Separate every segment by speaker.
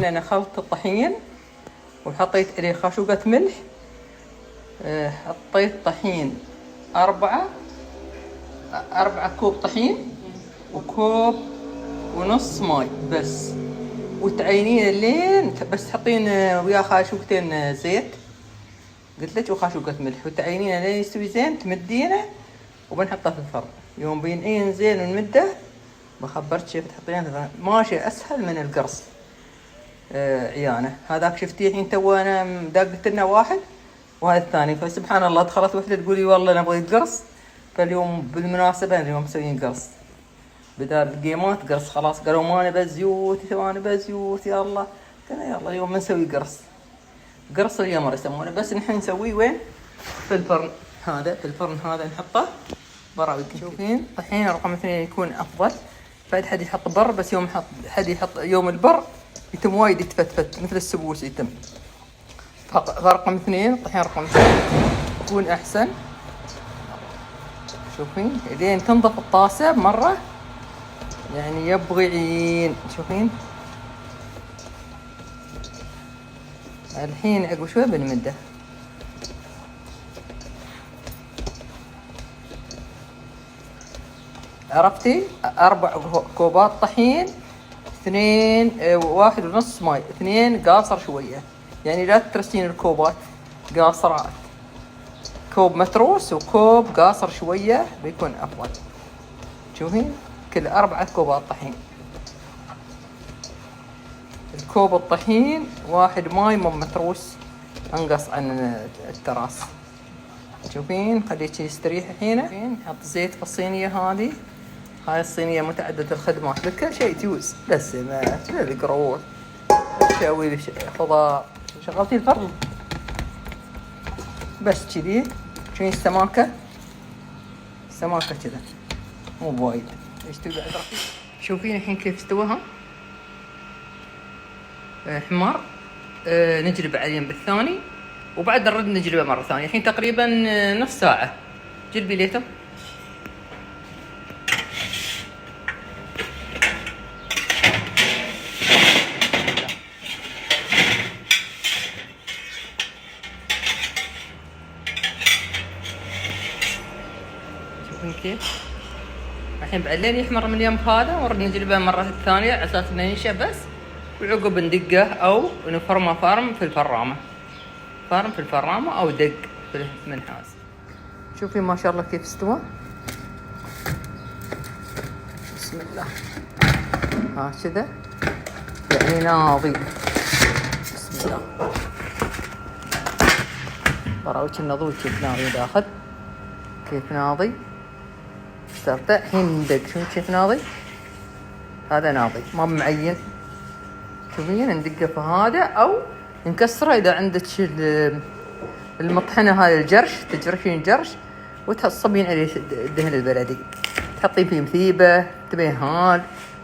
Speaker 1: أنا خلط الطحين وحطيت إليه خاشوقة ملح. حطيت طحين 4 كوب طحين وكوب ونص ماي بس، وتعينين اللين بس تحطين وياه خاشوقتين زيت قلت لك وخاشوقة ملح، وتعينينه لين يستوي زين تمدينه وبنحطه في الفرن. يوم بينعين زين ونمده بخبرت كيف تحطينه ماشي اسهل من القرص. عيانه هذاك شفتيه الحين تو انا داقت لنا واحد وهذا الثاني، فسبحان الله دخلت وحده تقولي والله نبغي قرص، فاليوم بالمناسبه اليوم مسويين قرص بدال الجيمات قرص. خلاص قالوا ما نبى زيوت ما نبى زيوت يا الله، قلنا يلا اليوم بنسوي قرص. قرص اليمر يسمونه، بس نحن نسويه وين؟ في الفرن. هذا في الفرن هذا نحطه برا. تشوفين طحين رقم 2 يكون افضل. بعد حد يحط بر، بس يوم حد يحط يوم البر يتم وايد يتفتفت مثل السبوس يتم. فرقم 2 طحين رقم 2 يكون احسن. شوفين لين تنضف الطاسه بمره، يعني يبغي عين. شوفين الحين عقب شوي بنمده. عرفتي 4 كوبات طحين 1.5 ماي 2 قاصر شوية، يعني لا ترسين الكوبات قاصرات، كوب متروس وكوب قاصر شوية بيكون أفضل. شوفين كل 4 كوبات طحين، الكوب الطحين 1 ماي مو متروس انقص عن التراس. شوفين خليك يستريح الحين. نحط زيت في الصينية هذه. هاي الصينية متعددة الخدمات بكل شيء تيوز، للسمك للقروش تسوي خضار. شغلتي الفرن بس كذي. شوفين السماكة كذا مو بوايد يستوي بعد رخيص. شوفين الحين كيف استواها حمار. نجلب عليه بالثاني وبعد نرد نجلبه مرة ثانية. الحين تقريبا نص ساعة. جلبي ليته. شوفين كيف الحين بعد لين يحمر من اليم هذا ونرد نجلبه مرة ثانية على اساس انه ينشف بس، وعقب ندقه او نفرمه فرم في الفرامة او دق في المنحاز. شوفي ما شاء الله كيف استوى. بسم الله هكذا يعني ناضي. بسم الله براوش النضوج كيف ناضي داخل، كيف ناضي صرت الحين ندق. شوف كيف ناضي، هذا ناضي ما معين. شوفين ندقه في هذا او نكسره اذا عندك المطحنه هاي الجرش، تجرشين جرش وتصبين عليه الدهن البلدي، تحطين فيه مثيبه، تبين هال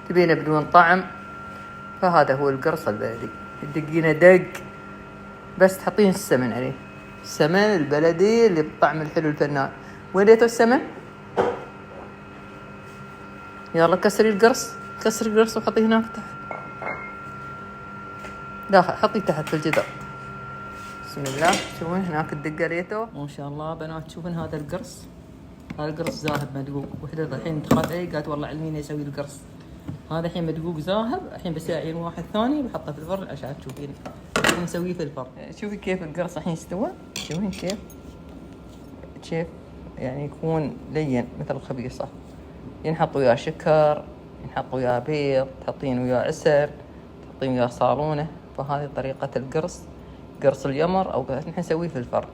Speaker 1: تبينه بدون طعم. فهذا هو القرص البلدي، تدقينه دق بس تحطين السمن عليه، السمن البلدي اللي بطعم الحلو الفنان. وين ليتوا السمن؟ يلا كسري القرص وحطيه هناك تحت. داخل حطيه تحت في الجدار. بسم الله. شوفون هناك الدقة ريته ما شاء الله بنات. شوفون هذا القرص ذاهب مدقوق. وحده الحين دخلت علي قالت والله علميني اسوي القرص هذا الحين مدقوق ذاهب. الحين بس اعين واحد ثاني بحطه في الفرن عشان تشوفين نسويه في الفرن. شوفي كيف القرص الحين استوى. شوفين كيف يعني يكون لين مثل الخبيصة. ينحط وياه شكر، ينحط وياه بيض، تحطين وياه عسل، تحطين وياه صالونة. فهذه طريقة القرص، قرص اليمر او نحن نسويه في الفرن.